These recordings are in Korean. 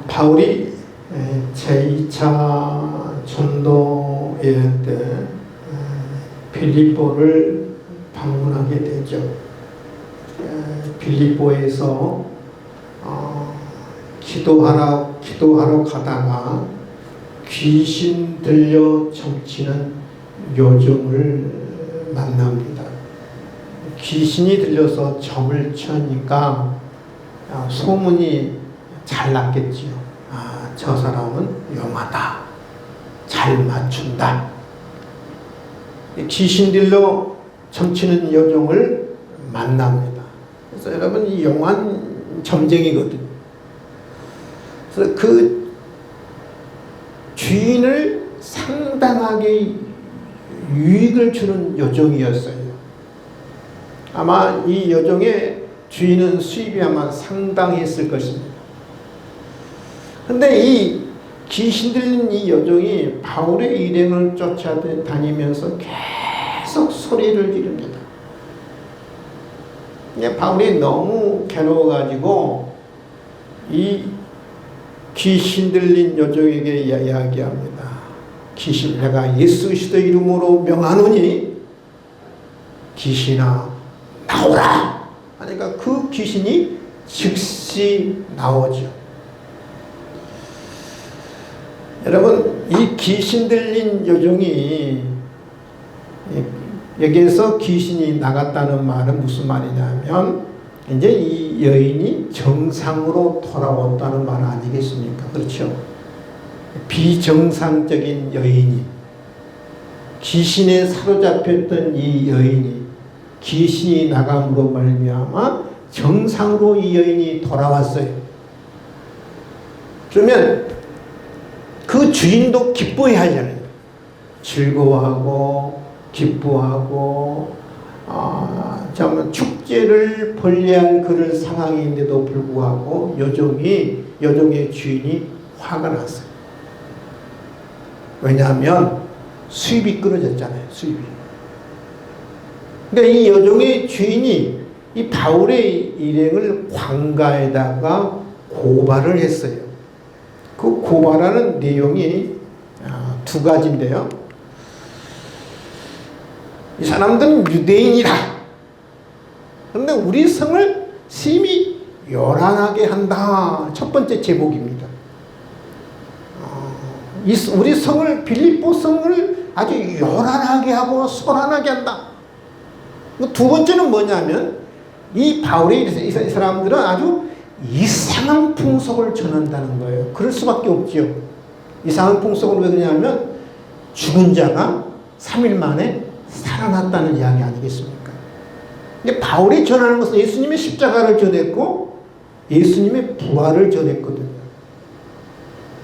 바울이 제2차 전도 여행 때 빌립보를 방문하게 되죠. 빌립보에서 기도하러 가다가 귀신 들려 점치는 요정을 만납니다. 귀신이 들려서 점을 치니까 소문이 잘 났겠지요. 저 사람은 영하다. 잘 맞춘다. 귀신 들려 점치는 요정을 만납니다. 그래서 여러분, 이 영한 점쟁이거든요. 그래서 그 주인을 상당하게 유익을 주는 요정이었어요. 아마 이 요정의 주인은 수입이 아마 상당했을 것입니다. 근데 이 귀신 들린 이 요정이 바울의 일행을 쫓아다니면서 계속 소리를 지릅니다. 바울이 너무 괴로워가지고 이 귀신 들린 요정에게 이야기합니다. 귀신, 내가 예수 그리스도 이름으로 명하노니 귀신아 나오라. 그러니까 그 귀신이 즉시 나오죠. 여러분, 이 귀신 들린 요정이, 여기에서 귀신이 나갔다는 말은 무슨 말이냐면 이제 이 여인이 정상으로 돌아왔다는 말 아니겠습니까? 그렇죠? 비정상적인 여인이, 귀신에 사로잡혔던 이 여인이 귀신이 나감으로 말미암아 정상으로 이 여인이 돌아왔어요. 그러면 그 주인도 기뻐해야 하잖아요. 즐거워하고 기뻐하고 정말 축제를 벌레할 그런 상황인데도 불구하고 요정의 주인이 화가 났어요. 왜냐하면 수입이 끊어졌잖아요. 수입이. 그러니까 이 요정의 주인이 이 바울의 일행을 관가에다가 고발을 했어요. 그 고발하는 내용이 두 가지인데요. 이 사람들은 유대인이다. 그런데 우리 성을 심히 요란하게 한다. 첫 번째 제목입니다. 우리 성을, 빌립보 성을 아주 요란하게 하고 소란하게 한다. 두 번째는 뭐냐면 이 바울의 이 사람들은 아주 이상한 풍속을 전한다는 거예요. 그럴 수밖에 없죠. 이상한 풍속은 왜 그러냐면 죽은 자가 3일 만에 살아났다는 이야기 아니겠습니까? 근데 바울이 전하는 것은 예수님의 십자가를 전했고 예수님의 부활을 전했거든요.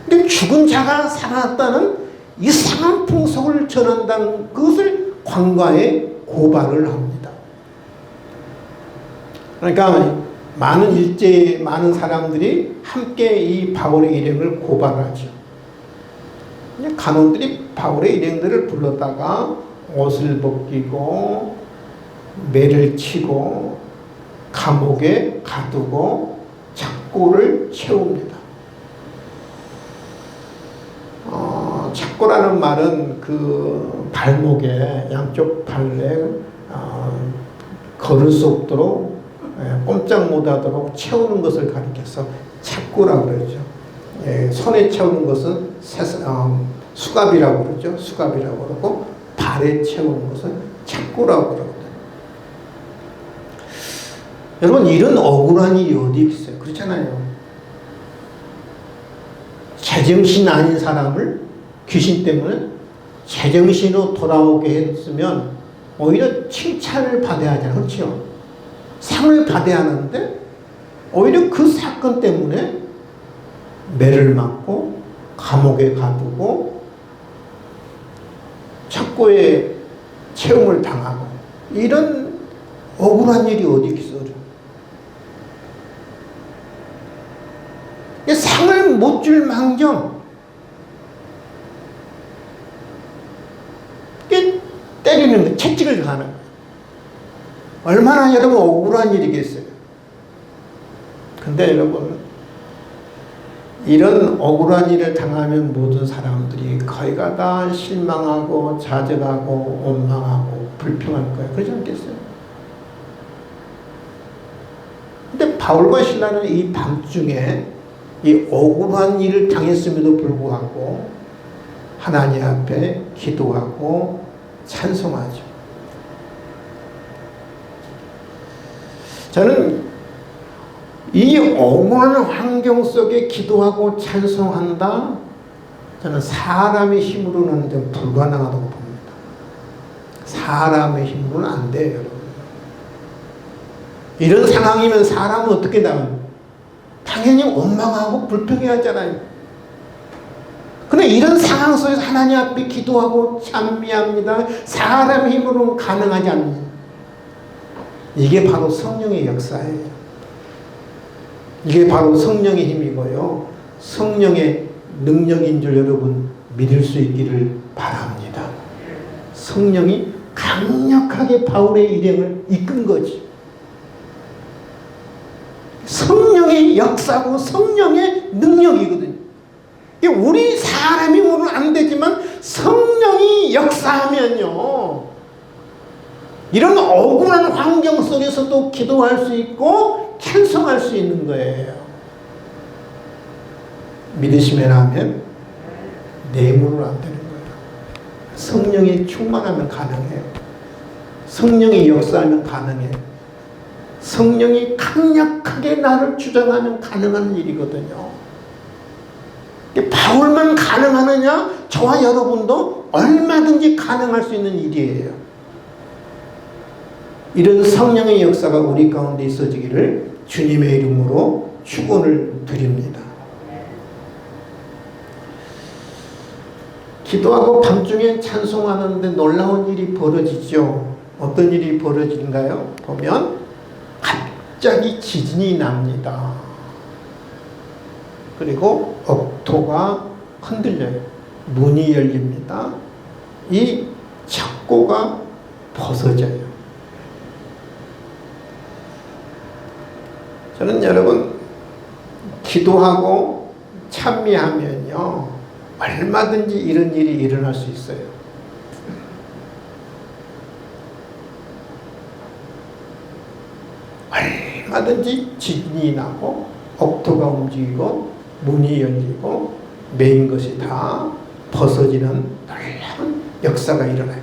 근데 죽은 자가 살아났다는 이상한 풍속을 전한다는 그것을 관가에 고발을 합니다. 그러니까 많은 사람들이 함께 이 바울의 일행을 고발하죠. 간원들이 바울의 일행들을 불렀다가 옷을 벗기고 매를 치고 감옥에 가두고 착고를 채웁니다. 착고라는 말은 그 발목에 양쪽 발에 걸을 수 없도록 꼼짝 못하도록 채우는 것을 가리켜서 착고라고 그러죠. 손에 채우는 것은 수갑이라고 그러죠. 수갑이라고 그러고 발에 채우는 것은 착고라고 그러거든요. 여러분, 이런 억울한 일이 어디 있어요? 그렇잖아요. 제정신 아닌 사람을 귀신 때문에 제정신으로 돌아오게 했으면 오히려 칭찬을 받아야 하잖아요. 그렇죠? 상을 받아야 하는데 오히려 그 사건 때문에 매를 맞고 감옥에 가두고 착고에 채용을 당하고 이런 억울한 일이 어디 있어? 상을 못 줄 망정 때리는 거, 채찍을 가는 거예요. 얼마나 여러분 억울한 일이겠어요. 근데 여러분, 이런 억울한 일을 당하면 모든 사람들이 거의가 다 실망하고 좌절하고 원망하고 불평할 거예요. 그러지 않겠어요? 근데 바울과 실라는 이 밤중에 이 억울한 일을 당했음에도 불구하고 하나님 앞에 기도하고 찬송하죠. 저는 이 억울한 환경 속에 기도하고 찬송한다? 저는 사람의 힘으로는 좀 불가능하다고 봅니다. 사람의 힘으로는 안 돼요, 여러분. 이런 상황이면 사람은 어떻게 나와요? 당연히 원망하고 불평해하잖아요. 그런데 이런 상황 속에서 하나님 앞에 기도하고 찬미합니다. 사람의 힘으로는 가능하지 않습니다. 이게 바로 성령의 역사예요. 이게 바로 성령의 힘이고요. 성령의 능력인 줄 여러분 믿을 수 있기를 바랍니다. 성령이 강력하게 바울의 일행을 이끈 거지. 성령의 역사고 성령의 능력이거든요. 우리 사람이 모르면 안 되지만 성령이 역사하면요. 이런 억울한 환경 속에서도 기도할 수 있고 찬송할 수 있는 거예요. 믿으시면 하면 내 힘으로는 안 되는 거예요. 성령이 충만하면 가능해요. 성령이 역사하면 가능해요. 성령이 강력하게 나를 주장하면 가능한 일이거든요. 바울만 가능하느냐? 저와 여러분도 얼마든지 가능할 수 있는 일이에요. 이런 성령의 역사가 우리 가운데 있어지기를 주님의 이름으로 축원을 드립니다. 기도하고 밤중에 찬송하는데 놀라운 일이 벌어지죠. 어떤 일이 벌어지는가요? 보면 갑자기 지진이 납니다. 그리고 억토가 흔들려요. 문이 열립니다. 이 착고가 벗어져요. 저는 여러분 기도하고 찬미하면요 얼마든지 이런 일이 일어날 수 있어요. 얼마든지 지진이 나고 억토가 움직이고 문이 열리고 매인 것이 다 벗어지는 놀라운 역사가 일어나요.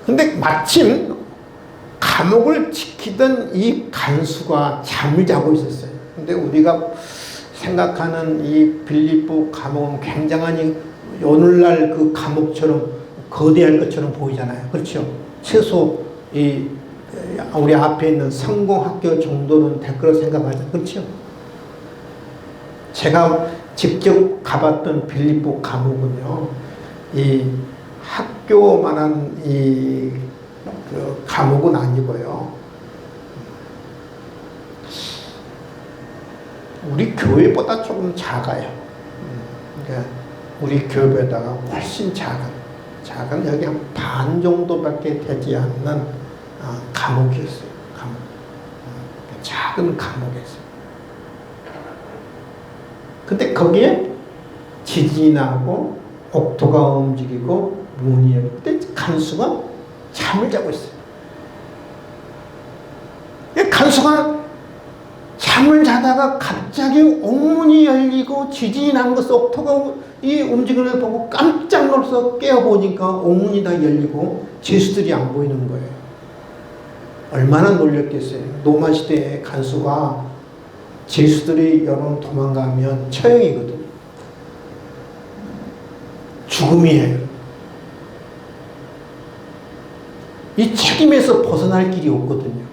근데 마침 감옥을 지키던 이 간수가 잠을 자고 있었어요. 근데 우리가 생각하는 이 빌립보 감옥은 굉장한 오늘날 그 감옥처럼 거대할 것처럼 보이잖아요. 그렇죠? 최소 우리 앞에 있는 성공학교 정도는 될 거라고 생각하죠. 그렇죠? 제가 직접 가봤던 빌립보 감옥은요, 이 학교만한 그 감옥은 아니고요. 우리 교회보다 조금 작아요. 그러니까 우리 교회보다가 훨씬 작은 여기 한 반 정도밖에 되지 않는 감옥이었어요. 작은 감옥이었어요. 근데 거기에 지진이 나고 옥토가 움직이고 문이 열릴 때 간수가 잠을 자고 있어요. 간수가 잠을 자다가 갑자기 옥문이 열리고 지진이 난 것을 옥토가 이 움직임을 보고 깜짝 놀라서 깨어보니까 옥문이 다 열리고 죄수들이 안 보이는 거예요. 얼마나 놀랐겠어요. 로마 시대의 간수가 죄수들이 여러 도망가면 처형이거든요. 죽음이에요. 이 책임에서 벗어날 길이 없거든요.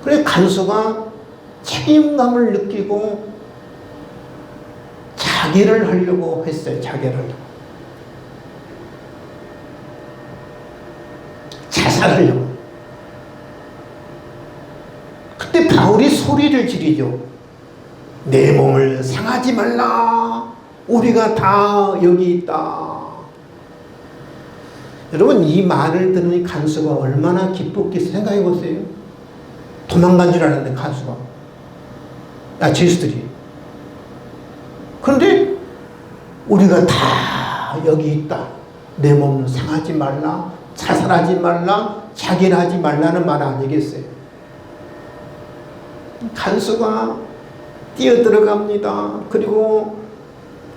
그래서 간수가 책임감을 느끼고 자결을 하려고 했어요. 자결을. 자살하려고. 그때 바울이 소리를 지르죠. 내 몸을 상하지 말라. 우리가 다 여기 있다. 여러분, 이 말을 들으니 간수가 얼마나 기뻤겠어요? 생각해 보세요. 도망간 줄 알았는데, 간수가. 죄수들이. 그런데 우리가 다 여기 있다. 내 몸 상하지 말라. 자살하지 말라. 자결하지 말라는 말 아니겠어요? 간수가 뛰어들어갑니다. 그리고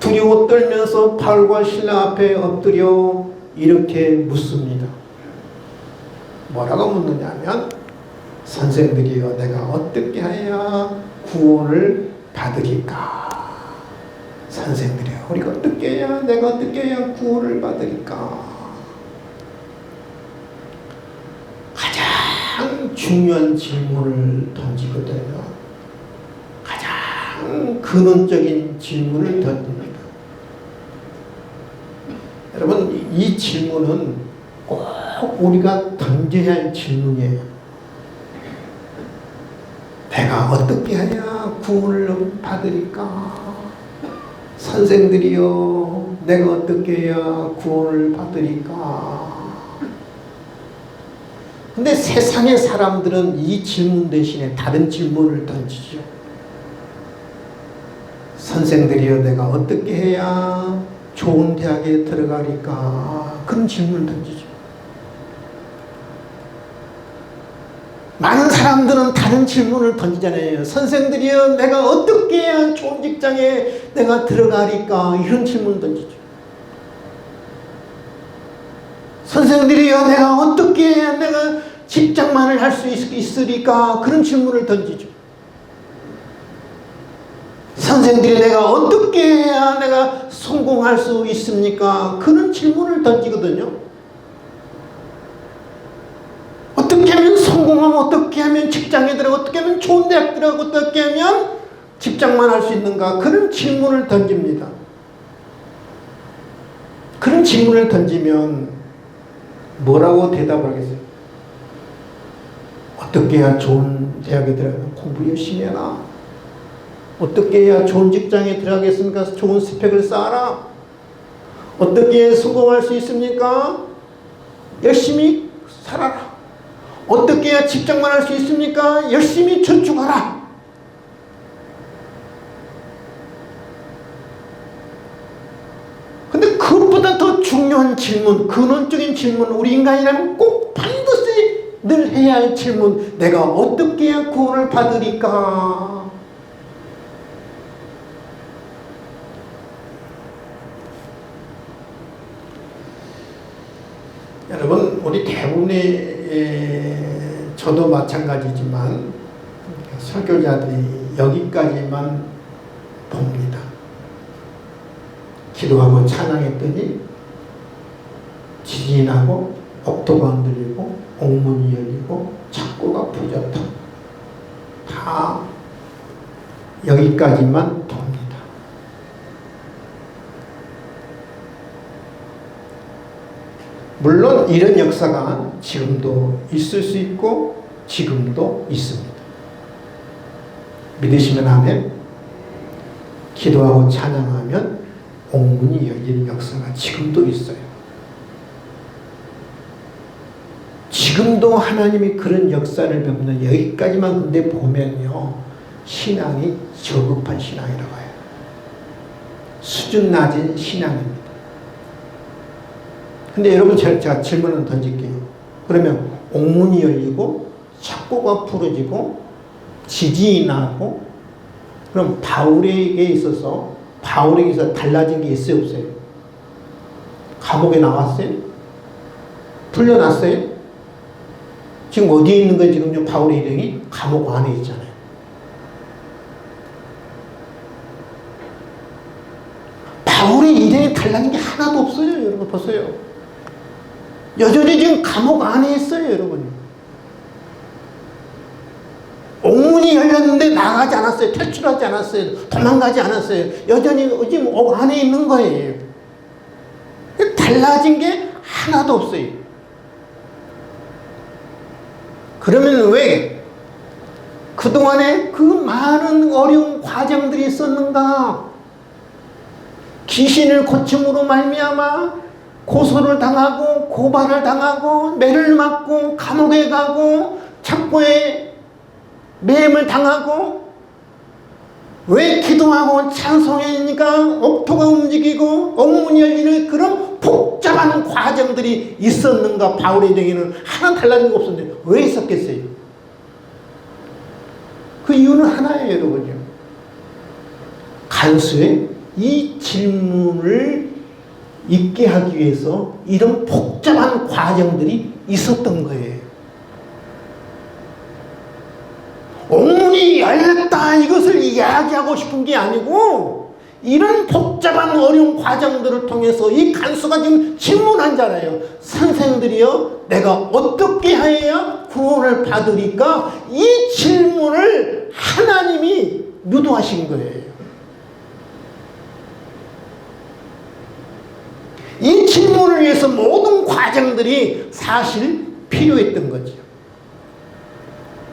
두려워 떨면서 바울과 신라 앞에 엎드려 이렇게 묻습니다. 뭐라고 묻느냐면, 선생들이여, 내가 어떻게 해야 구원을 받으리까? 선생들이여, 우리가 어떻게 해야, 내가 어떻게 해야 구원을 받으리까? 가장 중요한 질문을 던지거든요. 가장 근원적인 질문을 던집니다. 여러분, 이 질문은 꼭 우리가 던져야 할 질문이에요. 내가 어떻게 해야 구원을 받으리까? 선생들이여, 내가 어떻게 해야 구원을 받으리까? 근데 세상의 사람들은 이 질문 대신에 다른 질문을 던지죠. 선생들이여, 내가 어떻게 해야 좋은 대학에 들어가리까? 그런 질문을 던지죠. 많은 사람들은 다른 질문을 던지잖아요. 선생들이여, 내가 어떻게 해야 좋은 직장에 내가 들어가리까? 이런 질문을 던지죠. 선생들이여, 내가 어떻게 해야 내가 직장만을 할 수 있으리까? 그런 질문을 던지죠. 선생들이 내가 어떻게 해야 내가 성공할 수 있습니까? 그런 질문을 던지거든요. 어떻게 하면 성공하면, 어떻게 하면 직장에 들어가, 어떻게 하면 좋은 대학 들어가고, 어떻게 하면 직장만 할 수 있는가? 그런 질문을 던집니다. 그런 질문을 던지면 뭐라고 대답을 하겠어요? 어떻게 해야 좋은 대학에 들어가면 공부 열심히 해라. 어떻게 해야 좋은 직장에 들어가겠습니까? 좋은 스펙을 쌓아라. 어떻게 해야 성공할 수 있습니까? 열심히 살아라. 어떻게 해야 직장만 할 수 있습니까? 열심히 저축하라. 근데 그것보다 더 중요한 질문, 근원적인 질문, 우리 인간이라면 꼭 반드시 늘 해야 할 질문, 내가 어떻게 해야 구원을 받으리까? 여러분, 우리 대부분의, 저도 마찬가지지만 설교자들이 여기까지만 봅니다. 기도하고 찬양했더니 지진이 나고 옥토가 흔들리고 옥문이 열리고 창고가 부졌다. 다 여기까지만 봅니다. 물론 이런 역사가 지금도 있을 수 있고 지금도 있습니다. 믿으시면 아멘. 기도하고 찬양하면 옥문이 열리는 역사가 지금도 있어요. 지금도 하나님이 그런 역사를 뵙는, 여기까지만 근데 보면요, 신앙이 저급한 신앙이라고 해요. 수준 낮은 신앙입니다. 근데 여러분, 제가 질문을 던질게요. 그러면 옥문이 열리고 창고가 풀어지고 지진이 나고, 그럼 바울에게 있어서 달라진 게 있어요, 없어요? 감옥에 나왔어요? 풀려났어요? 지금 어디에 있는 거예요? 지금요, 바울의 일행이 감옥 안에 있잖아요. 바울의 일행이 달라진 게 하나도 없어요. 여러분 보세요. 여전히 지금 감옥 안에 있어요, 여러분. 옥문이 열렸는데 나가지 않았어요. 탈출하지 않았어요. 도망가지 않았어요. 여전히 지금 옥 안에 있는 거예요. 달라진 게 하나도 없어요. 그러면 왜 그동안에 그 많은 어려운 과정들이 있었는가? 귀신을 고침으로 말미암아 고소를 당하고 고발을 당하고 매를 맞고 감옥에 가고 착고에 매임을 당하고 왜 기도하고 찬송하니까 옥토가 움직이고 옥문이 열리는 그런 복잡한 과정들이 있었는가? 바울에게는 하나 달라진 거 없었는데 왜 있었겠어요? 그 이유는 하나예요, 여러분요. 간수의 이 질문을 있게 하기 위해서 이런 복잡한 과정들이 있었던 거예요. 옥문이 열렸다 이것을 이야기하고 싶은 게 아니고 이런 복잡한 어려운 과정들을 통해서 이 간수가 지금 질문하잖아요. 선생들이여 내가 어떻게 해야 구원을 받으리까? 이 질문을 하나님이 유도하신 거예요. 이 질문을 위해서 모든 과정들이 사실 필요했던 거죠.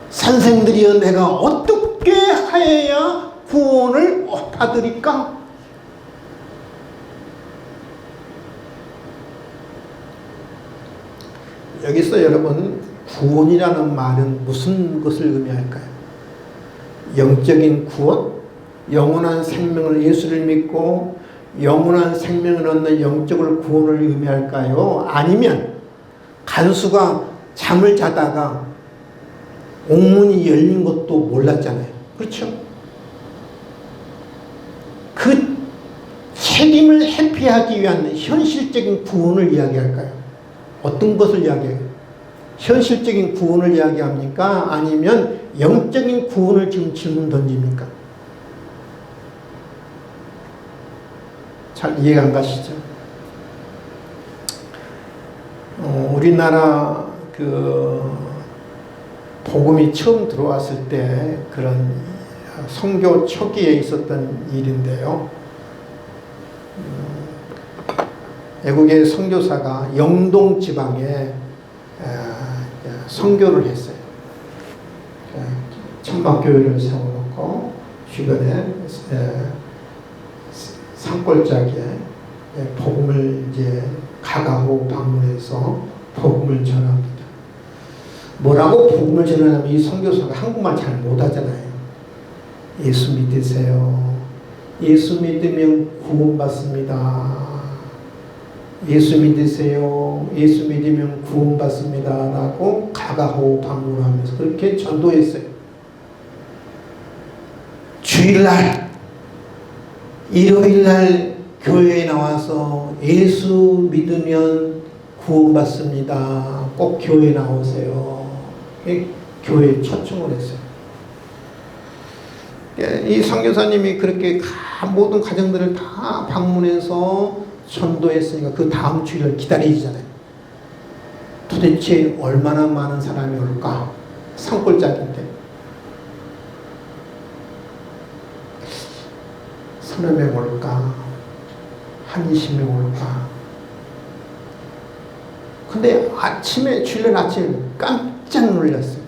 선생들이여 내가 어떻게 해야 구원을 받으리까? 여기서 여러분 구원이라는 말은 무슨 것을 의미할까요? 영적인 구원, 영원한 생명을 예수를 믿고 영원한 생명을 얻는 영적을 구원을 의미할까요? 아니면 간수가 잠을 자다가 옥문이 열린 것도 몰랐잖아요. 그렇죠? 그 책임을 회피하기 위한 현실적인 구원을 이야기할까요? 어떤 것을 이야기해요? 현실적인 구원을 이야기합니까? 아니면 영적인 구원을 지금 질문 던집니까? 잘 이해가 안 가시죠? 우리나라 복음이 처음 들어왔을 때 그런 선교 초기에 있었던 일인데요. 외국의 선교사가 영동 지방에 선교를 했어요. 천막교회를 세워놓고 주변에 산골짜기에 복음을 이제 가가고 방문해서 복음을 전합니다. 뭐라고 복음을 전하냐면 이 선교사가 한국말 잘 못하잖아요. 예수 믿으세요. 예수 믿으면 구원받습니다. 예수 믿으세요. 예수 믿으면 구원받습니다. 라고 가가호 방문하면서 그렇게 전도했어요. 주일날, 일요일날 교회에 나와서 예수 믿으면 구원받습니다. 꼭 교회에 나오세요. 교회에 초청을 했어요. 이 선교사님이 그렇게 모든 가정들을 다 방문해서 전도했으니까 그 다음 주일을 기다리잖아요. 도대체 얼마나 많은 사람이 올까? 산골짜기인데. 서너 명 올까? 한 20명 올까? 근데 주일날 아침에 깜짝 놀랐어요.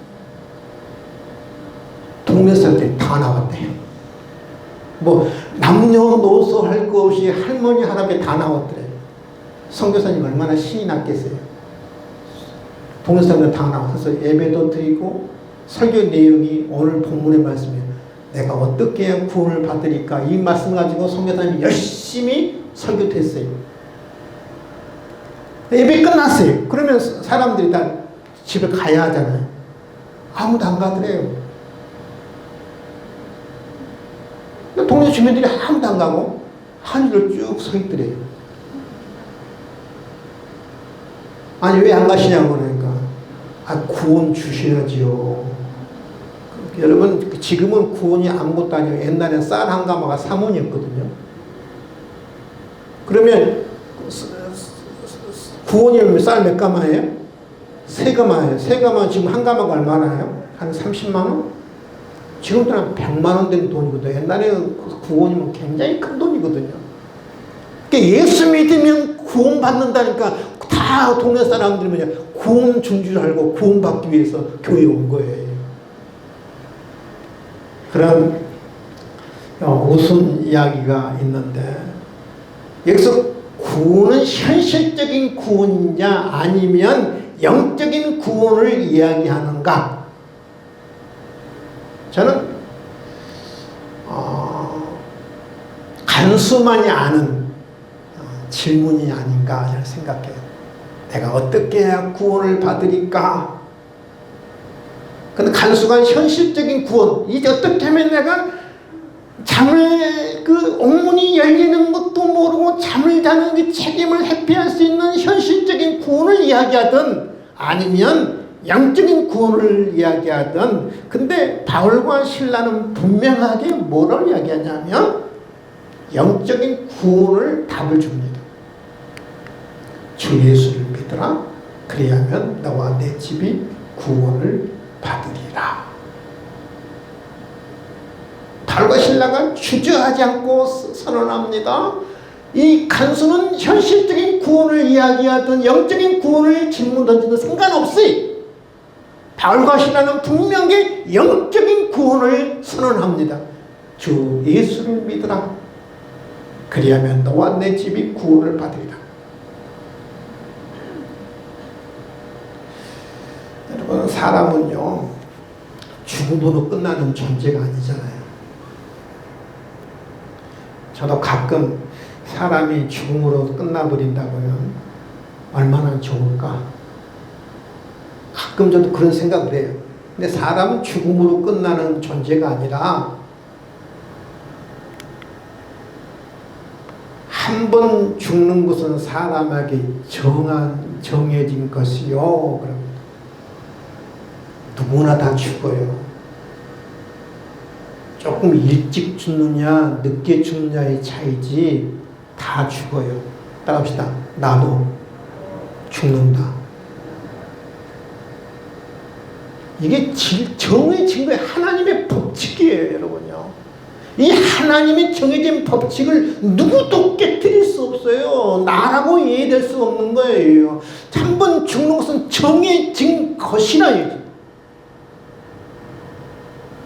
동네 사람들이 다 나왔대요. 뭐 남녀노소 할 거 없이 할머니 할아버지 다 나왔더래요. 선교사님 얼마나 신이 났겠어요. 동네 사람들 다 나와서 예배도 드리고 설교 내용이 오늘 본문의 말씀이에요. 내가 어떻게 해야 구원을 받으리까? 이 말씀 가지고 선교사님이 열심히 설교했어요. 예배 끝났어요. 그러면 사람들이 다 집에 가야 하잖아요. 아무도 안 가더래요. 동네 주민들이 아무도 안 가고 한 줄로 쭉 서 있더래요. 아니 왜 안 가시냐고 그러니까 구원 주셔야지요. 여러분 지금은 구원이 아무것도 아니에요. 옛날엔 쌀 한 가마가 3원이었거든요. 그러면 구원이면 쌀 몇 가마예요? 3가마예요. 3가마 지금 한 가마가 얼마나요? 한 30만 원? 지금도 한 100만 원 되는 돈이거든요. 옛날에는 구원이면 굉장히 큰 돈이거든요. 그러니까 예수 믿으면 구원 받는다니까 다 동네 사람들이 뭐냐 구원 준 줄 알고 구원 받기 위해서 교회에 온 거예요. 그런 웃음 이야기가 있는데 여기서 구원은 현실적인 구원이냐 아니면 영적인 구원을 이야기하는가? 저는 간수만이 아는 질문이 아닌가 저는 생각해요. 내가 어떻게 해야 구원을 받으리까? 근데 간수가 현실적인 구원, 이제 어떻게 하면 내가 잠을 옥문이 열리는 것도 모르고 잠을 자는 그 책임을 회피할 수 있는 현실적인 구원을 이야기하든 아니면 영적인 구원을 이야기하든, 근데 바울과 실라는 분명하게 뭐를 이야기하냐면 영적인 구원을 답을 줍니다. 주 예수를 믿으라. 그리하면 너와 내 집이 구원을 받으리라. 바울과 실라가 주저하지 않고 선언합니다. 이 간수는 현실적인 구원을 이야기하든 영적인 구원을 질문 던지든 상관없이 바울과 실라는 분명히 영적인 구원을 선언합니다. 주 예수를 믿으라. 그리하면 너와 내 집이 구원을 받으리라. 여러분, 사람은요 죽음으로 끝나는 존재가 아니잖아요. 저도 가끔 사람이 죽음으로 끝나버린다고요. 얼마나 좋을까? 가끔 저도 그런 생각을 해요. 근데 사람은 죽음으로 끝나는 존재가 아니라 한 번 죽는 것은 사람에게 정해진 것이요. 그럼 누구나 다 죽어요. 조금 일찍 죽느냐 늦게 죽느냐의 차이지 다 죽어요. 따라합시다. 나도 죽는다. 이게 정해진 거예요. 하나님의 법칙이에요, 여러분요. 이 하나님의 정해진 법칙을 누구도 깨뜨릴 수 없어요. 나라고 이해될 수 없는 거예요. 한 번 죽는 것은 정해진 것이라요.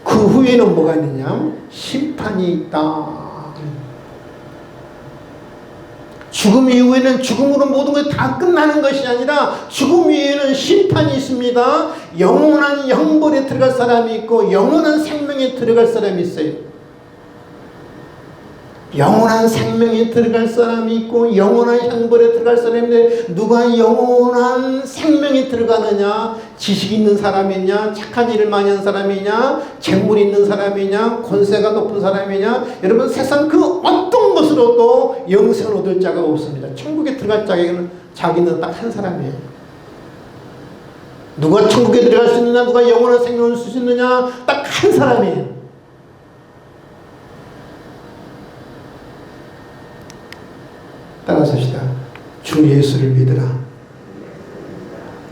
그 후에는 뭐가 있느냐? 심판이 있다. 죽음 이후에는 죽음으로 모든 것이 다 끝나는 것이 아니라 죽음 이후에는 심판이 있습니다. 영원한 형벌에 들어갈 사람이 있고 영원한 생명에 들어갈 사람이 있어요. 영원한 생명에 들어갈 사람이 있고 영원한 형벌에 들어갈 사람이 있는데 누가 영원한 생명에 들어가느냐? 지식 있는 사람이냐? 착한 일을 많이 한 사람이냐? 재물 있는 사람이냐? 권세가 높은 사람이냐? 여러분, 세상 그 어떤 것으로도 영생을 얻을 자가 없습니다. 천국에 들어갈 자기는 딱 한 사람이에요. 누가 천국에 들어갈 수 있느냐? 누가 영원한 생명을 줄 수 있느냐? 딱 한 사람이에요. 따라서시다. 주 예수를 믿으라.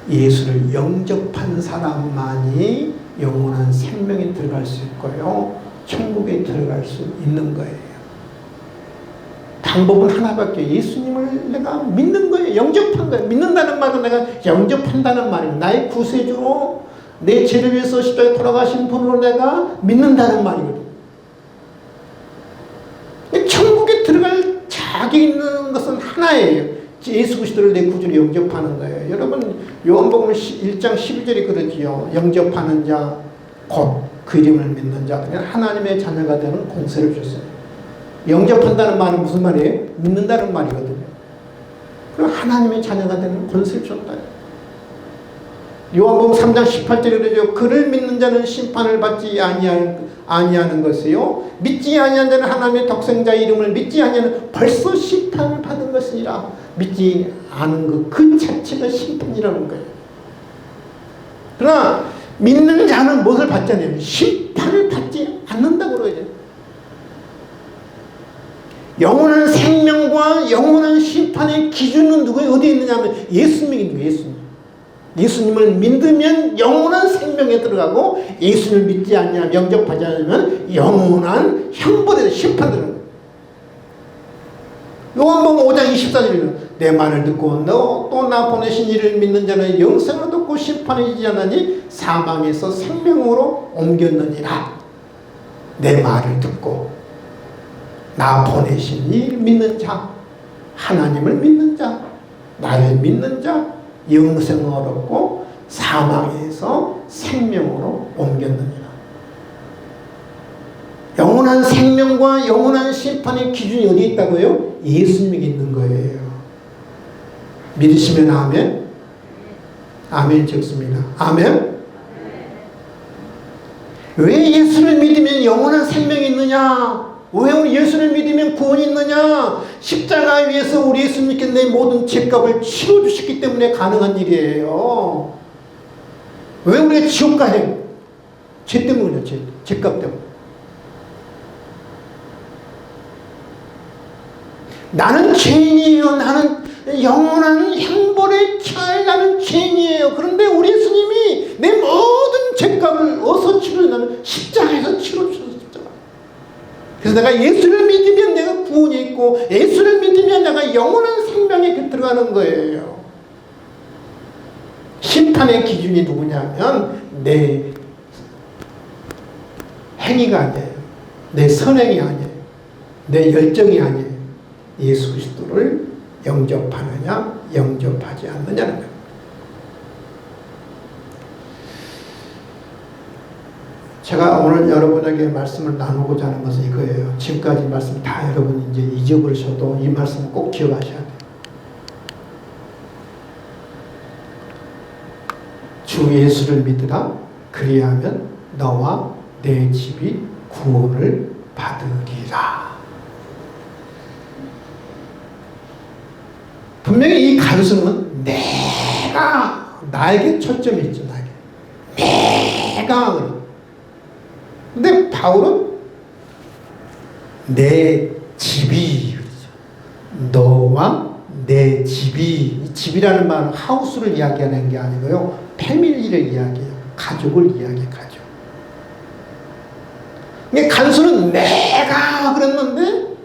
예수를 영접한 사람만이 영원한 생명에 들어갈 수 있고요. 천국에 들어갈 수 있는 거예요. 방법은 하나밖에. 예수님을 내가 믿는 거예요. 영접한 거예요. 믿는다는 말은 내가 영접한다는 말이에요. 나의 구세주로 내 죄를 위해서 십자가에 돌아가신 분으로 내가 믿는다는 말이거든요. 천국에 들어갈 자격이 있는 것은 하나예요. 예수 그리스도를 내 구주로 영접하는 거예요. 여러분, 요한복음 1장 12절에 그러지요. 영접하는 자, 곧 그 이름을 믿는 자들은 하나님의 자녀가 되는 공세를 줬어요. 영접한다는 말은 무슨 말이에요? 믿는다는 말이거든요. 그럼 하나님의 자녀가 되는 권세를 줬다. 요한복음 3장 18절에 그러죠. 그를 믿는 자는 심판을 받지 아니하는 것이요. 믿지 아니한 자는 하나님의 독생자 이름을 믿지 아니하는 벌써 심판을 받은 것이니라. 믿지 않은 것 그 자체가 심판이라는 거예요. 그러나 믿는 자는 무엇을 받지 않냐면 심판을 받지 않는다고 그러죠. 영원한 생명과 영원한 심판의 기준은 어디에 있느냐면 예수님이 있는 거예요. 예수님을 믿으면 영원한 생명에 들어가고 예수를 믿지 않냐 영접하지 않으면 영원한 형벌에 심판되는 거예요. 요한복음 5장 24절에는 내 말을 듣고 너 또 나 보내신 이를 믿는 자는 영생을 얻고 심판에 이르지 않으니 사망에서 생명으로 옮겼느니라. 내 말을 듣고 나 보내신 이를 믿는 자, 하나님을 믿는 자, 나를 믿는 자, 영생을 얻고 사망에서 생명으로 옮겼느니라. 영원한 생명과 영원한 심판의 기준이 어디 있다고요? 예수님에게 있는 거예요. 믿으시면 아멘. 아멘 적습니다. 아멘. 왜 예수를 믿으면 영원한 생명이 있느냐? 왜 우리 예수를 믿으면 구원이 있느냐? 십자가 위에서 우리 예수님께 내 모든 죄값을 치러주셨기 때문에 가능한 일이에요. 왜 우리가 지옥 가요? 죄 때문이죠. 죄값 때문에. 나는 죄인이에요. 나는 영원한 형벌에 처할 나는 죄인이에요. 그런데 우리 예수님이 내 모든 죄값을 어디서 치르냐면 십자가에서 치러주셨어요. 그래서 내가 예수를 믿으면 내가 구원이 있고 예수를 믿으면 내가 영원한 생명에 들어가는 거예요. 심판의 기준이 누구냐면 내 행위가 아니에요. 내 선행이 아니에요. 내 열정이 아니에요. 예수 그리스도를 영접하느냐 영접하지 않느냐는 거예요. 제가 오늘 여러분에게 말씀을 나누고자 하는 것은 이거예요. 지금까지 말씀 다 여러분이 이제 잊어버리셔도 이 말씀 꼭 기억하셔야 돼요. 주 예수를 믿으라. 그리하면 너와 내 집이 구원을 받으리라. 분명히 이 간수는 나에게 초점이 있죠. 내가. 근데 바울은 내 집이 그러죠. 너와 내 집이. 집이라는 말은 하우스를 이야기하는 게 아니고요. 패밀리를 이야기해요. 가족을 이야기해요. 가족. 근데 간수는 내가 그랬는데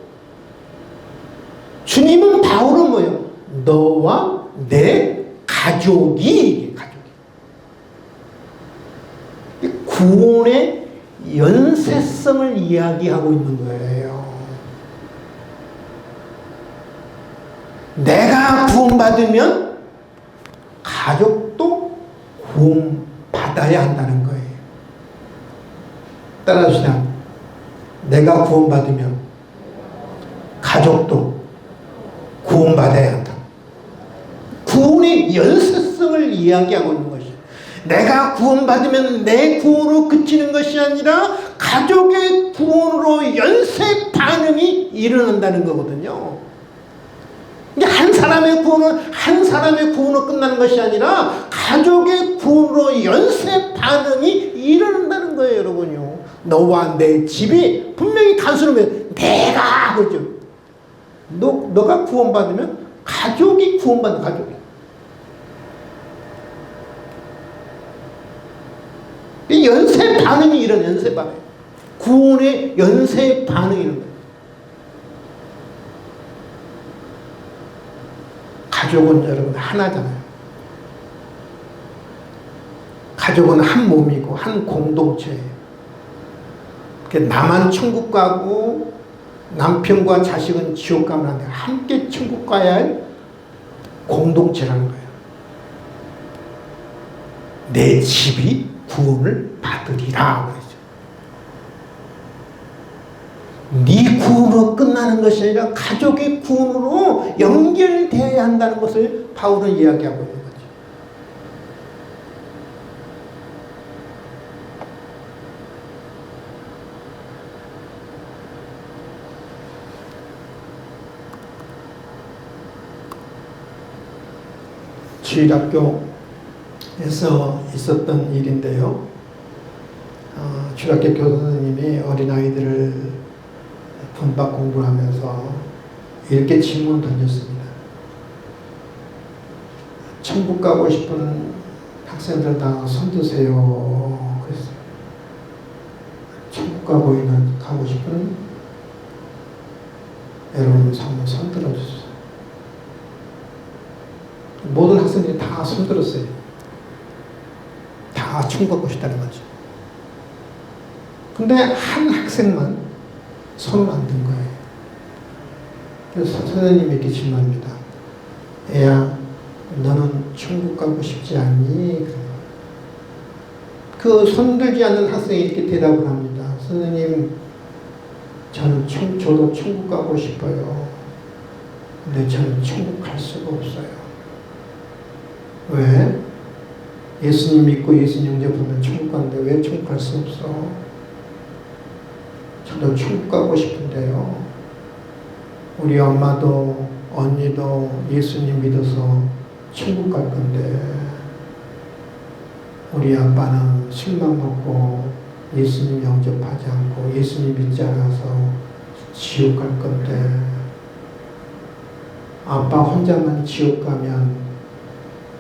주님은 바울은 뭐예요? 너와 내 가족이. 구원의 연쇄성을 이야기하고 있는 거예요. 내가 구원받으면 가족도 구원받아야 한다는 거예요. 따라하시나? 내가 구원받으면 가족도 구원받아야 한다. 구원의 연쇄성을 이야기하고 있는 것이에요. 내가 구원받으면 내 구원으로 그치는 것이 아니라 가족의 구원으로 연쇄 반응이 일어난다는 거거든요. 한 사람의 구원으로 끝나는 것이 아니라 가족의 구원으로 연쇄 반응이 일어난다는 거예요, 여러분요. 너와 내 집이 분명히 단순하면 내가 그죠. 너가 구원받으면 가족이 구원받는 가족이. 이 연쇄 반응이 이런 연쇄 반응. 구원의 연쇄 반응이 이런 거예요. 가족은 여러분 하나잖아요. 가족은 한 몸이고 한 공동체예요. 나만 천국 가고 남편과 자식은 지옥 가면 안 돼요. 함께 천국 가야 할 공동체라는 거예요. 내 집이 구원을 받으리라 그러죠. 네 구원으로 끝나는 것이 아니라 가족의 구원으로 연결되어야 한다는 것을 바울은 이야기하고 있는 거죠. 주일학교에서 있었던 일인데요. 주일학교 교사님이 어린아이들을 분박 공부를 하면서 이렇게 질문을 던졌습니다. 천국 가고 싶은 학생들 다 손드세요. 그랬어요. 천국 가고 싶은 여러분 한번 손들어주세요. 모든 학생들이 다 손들었어요. 다 천국 가고 싶다는 거죠. 근데 한 학생만 손을 안 든 거예요. 그래서 선생님이 이렇게 질문합니다. 애야, 너는 천국 가고 싶지 않니? 그 손들지 않는 학생이 이렇게 대답을 합니다. 선생님, 저도 천국 가고 싶어요. 근데 저는 천국 갈 수가 없어요. 왜? 예수님 믿고 예수님 영접하면 천국 가는데 왜 천국 갈 수 없어? 저도 천국 가고 싶은데요. 우리 엄마도 언니도 예수님 믿어서 천국 갈 건데 우리 아빠는 술만 먹고 예수님 영접하지 않고 예수님 믿지 않아서 지옥 갈 건데 아빠 혼자만 지옥 가면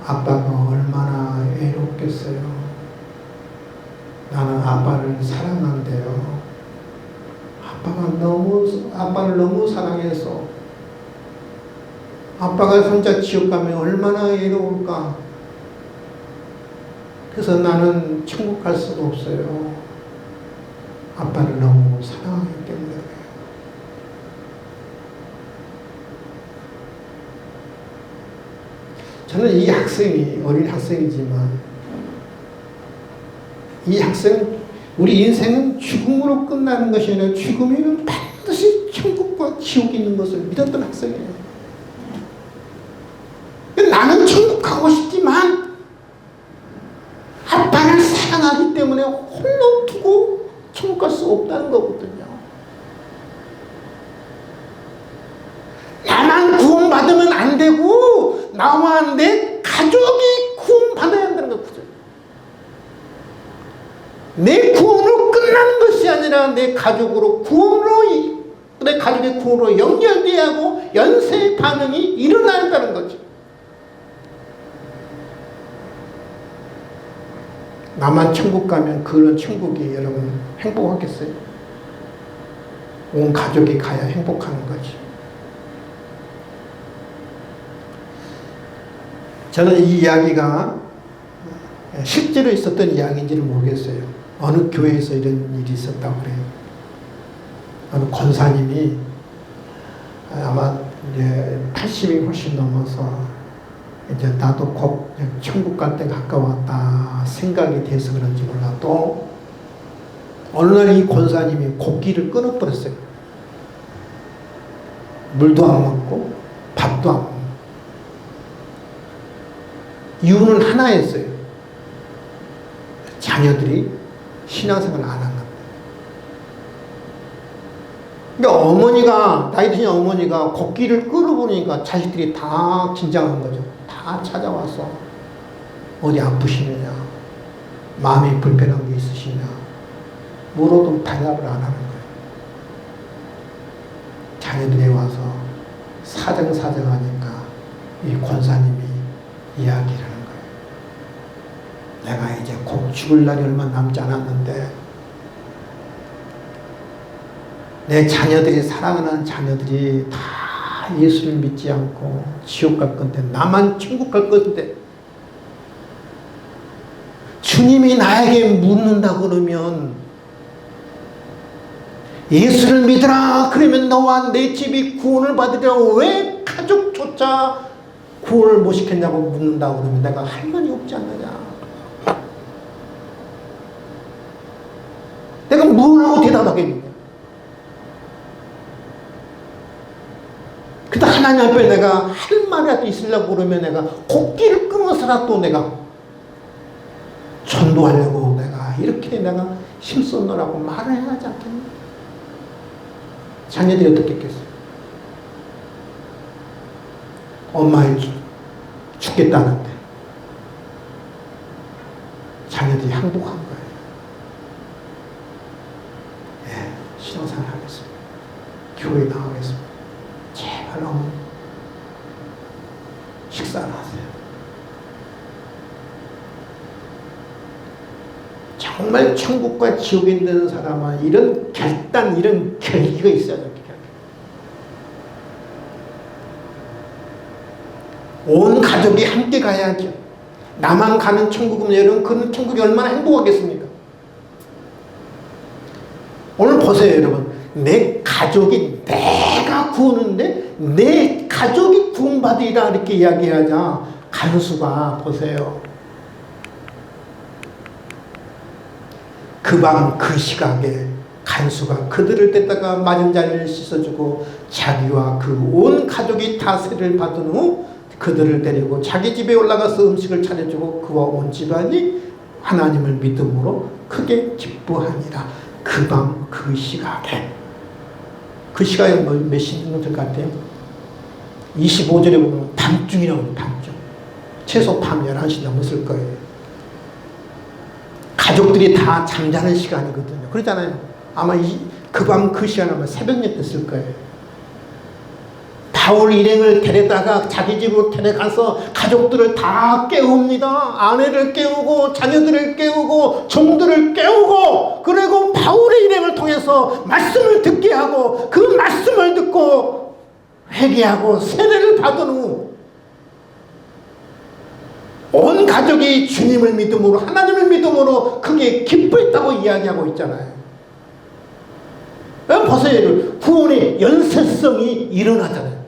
아빠가 얼마나 외롭겠어요. 나는 아빠를 사랑한대요. 아빠를 너무 사랑해서 아빠가 혼자 지옥 가면 얼마나 외로울까. 그래서 나는 천국 갈 수가 없어요. 아빠를 너무 사랑하기 때문에 그래요. 저는 이 학생이 어린 학생이지만 이 학생 우리 인생은 죽음으로 끝나는 것이 아니라 죽음에는 반드시 천국과 지옥이 있는 것을 믿었던 학생이에요. 나는 천국 가고 싶지만 아빠를 사랑하기 때문에 홀로 두고 천국 갈 수 없다는 거거든요. 나만 구원받으면 안 되고 나와 내 가족이 구원받아야 한다는 거거든요. 내 구원으로 끝나는 것이 아니라 내 가족의 구원으로 연결돼야 하고 연쇄 반응이 일어나야 한다는 거죠. 나만 천국 가면 그런 천국이 여러분 행복하겠어요? 온 가족이 가야 행복하는 거지. 저는 이 이야기가 실제로 있었던 이야기인지를 모르겠어요. 어느 교회에서 이런 일이 있었다고 그래요. 어느 권사님이 아마 이제 80이 훨씬 넘어서 이제 나도 곧 천국 갈 때 가까웠다 생각이 돼서 그런지 몰라도 어느 날 이 권사님이 곡기를 끊어버렸어요. 물도 안 먹고 밥도 안 먹고. 이유는 하나였어요. 자녀들이 신앙생활을 안 한 겁니다. 그러니까 어머니가, 나이 드신 어머니가 곡기를 끌어보니까 자식들이 다 긴장한 거죠. 다 찾아와서 어디 아프시느냐, 마음이 불편한 게 있으시냐 물어도 대답을 안 하는 거예요. 자녀들이 와서 사정사정하니까 이 권사님이 이야기를 하는 거예요. 내가 이제 곧 죽을 날이 얼마 남지 않았는데 내 자녀들이, 사랑하는 자녀들이 다 예수를 믿지 않고 지옥 갈 건데 나만 천국 갈 건데 주님이 나에게 묻는다 그러면 예수를 믿으라 그러면 너와 내 집이 구원을 받으려고 왜 가족조차 구원을 못 시켰냐고 묻는다 그러면 내가 할 말이 없지 않느냐. 내가 뭐라고 대답하겠느냐. 그다 하나님 앞에 내가 할 말이라도 있으려고 그러면 내가 곡기를 끊어서라도 내가 전도하려고 내가 이렇게 내가 힘썼노라고 말을 해야 하지 않겠나. 자녀들이 어떻게 했겠어요? 엄마이 죽겠다는데 자녀들이 항복한 거예요. 예, 신앙생활 하겠습니다. 교회 나가겠습니다. 제발 어머니 식사를 하세요. 정말 천국과 지옥에 있는 사람은 이런 결단, 이런 결기가 있어야 돼요. 온 가족이 함께 가야죠. 나만 가는 천국은 여러분, 그 천국이 얼마나 행복하겠습니까? 오늘 보세요, 여러분. 내 가족이 내가 구원인데 내 가족이 구원받으리라 이렇게 이야기하자 간수가 보세요. 그 밤 그 시각에 간수가 그들을 떼다가 맞은 자리를 씻어주고 자기와 그 온 가족이 다스리를 받은 후 그들을 데리고 자기 집에 올라가서 음식을 차려주고 그와 온 집안이 하나님을 믿음으로 크게 기뻐하니라. 그 밤 그 시각에, 그 시각에 몇 시 정도 될 것 같아요? 25절에 보면 밤중이라고 해요. 밤중. 최소 밤 11시 넘었을 거예요. 가족들이 다 잠자는 시간이거든요. 그러잖아요. 아마 그 밤 그 시간 아마 새벽녘 됐을 거예요. 바울 일행을 데려다가 자기 집으로 데려가서 가족들을 다 깨웁니다. 아내를 깨우고 자녀들을 깨우고 종들을 깨우고, 그리고 바울의 일행을 통해서 말씀을 듣게 하고 그 말씀을 듣고 회개하고 세례를 받은 후 온 가족이 주님을 믿음으로, 하나님을 믿음으로 크게 기뻐했다고 이야기하고 있잖아요. 보세요. 구원의 연쇄성이 일어나잖아요.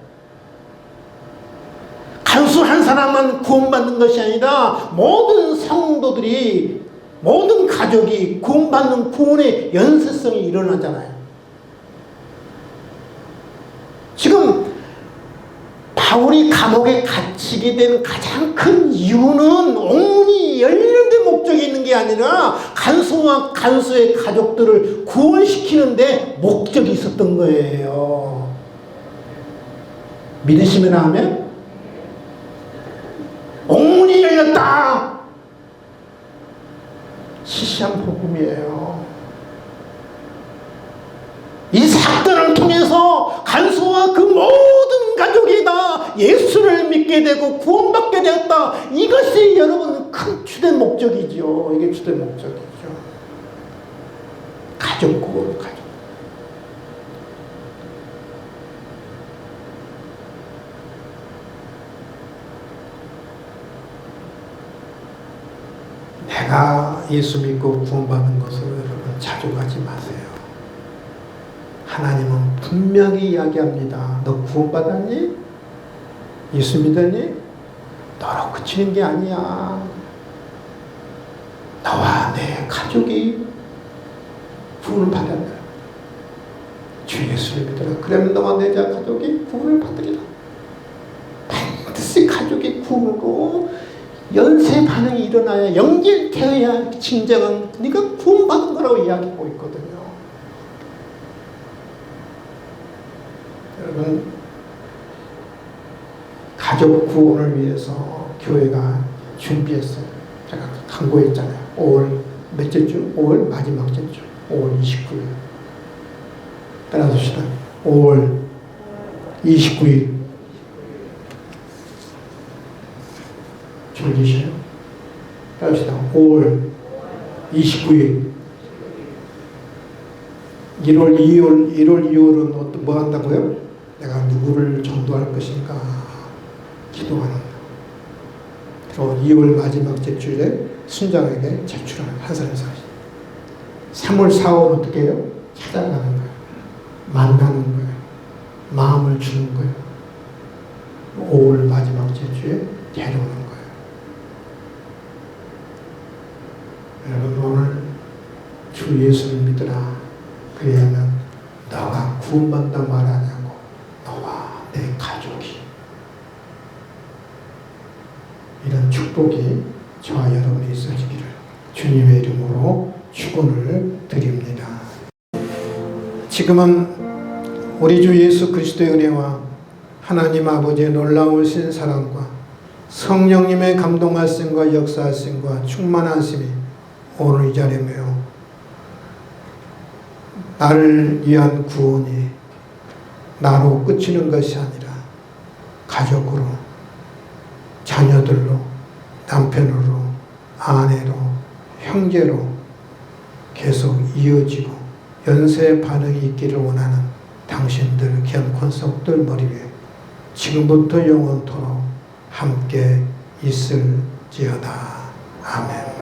간수 한 사람만 구원받는 것이 아니라 모든 성도들이, 모든 가족이 구원받는 구원의 연쇄성이 일어나잖아요. 지금 바울이 감옥에 갇히게 된 가장 큰 이유는 옹문이 열리는 데 목적이 있는 게 아니라 간수와 간수의 가족들을 구원시키는 데 목적이 있었던 거예요. 믿으시면 하면 옹문이 열렸다. 시시한 복음이에요. 이 사건을 통해서 간수와 그 모든 가족이 다 예수를 믿게 되고 구원받게 되었다. 이것이 여러분 큰 주된 목적이죠. 이게 주된 목적이죠. 가족 구원, 가족. 내가 예수 믿고 구원받는 것으로 여러분 자족하지 마세요. 하나님은 분명히 이야기합니다. 너 구원받았니? 예수 믿었니? 너로 그치는 게 아니야. 너와 내 가족이 구원을 받았다. 주 예수를 믿어라. 그러면 너와 내 가족이 구원을 받으리라. 반드시 가족의 구원으로 연쇄 반응이 일어나야, 연결되어야 진정한 네가 구원받은 거라고 이야기하고 있거든요. 여러분, 가족 구원을 위해서 교회가 준비했어요. 제가 강구했잖아요. 5월 몇째 주? 5월 마지막째 주. 5월 29일. 따라합시다. 5월 29일. 즐기셔요. 따라합시다. 5월 29일. 1월, 2월은 뭐 한다고요? 내가 누구를 전도할 것인가 기도하는 거. 그리고 2월 마지막 제주일에 순장에게 제출하는 한 사람이 3월, 4월 어떻게 해요? 찾아가는 거예요. 만나는 거예요. 마음을 주는 거예요. 5월 마지막 제주에 데려오는 거예요. 여러분, 오늘 주 예수를 믿으라. 그래야만 너가 구원받다 말하냐고. 너와 내 가족이. 이런 축복이 저와 여러분이 있어지기를 주님의 이름으로 축원을 드립니다. 지금은 우리 주 예수 그리스도의 은혜와 하나님 아버지의 놀라우신 사랑과 성령님의 감동하심과 역사하심과 충만하심이 오늘 이 자리에 매우 나를 위한 구원이 나로 끝이는 것이 아니라 가족으로, 자녀들로, 남편으로, 아내로, 형제로 계속 이어지고 연쇄 반응이 있기를 원하는 당신들 귀한 권속들 머리 위에 지금부터 영원토록 함께 있을지어다. 아멘.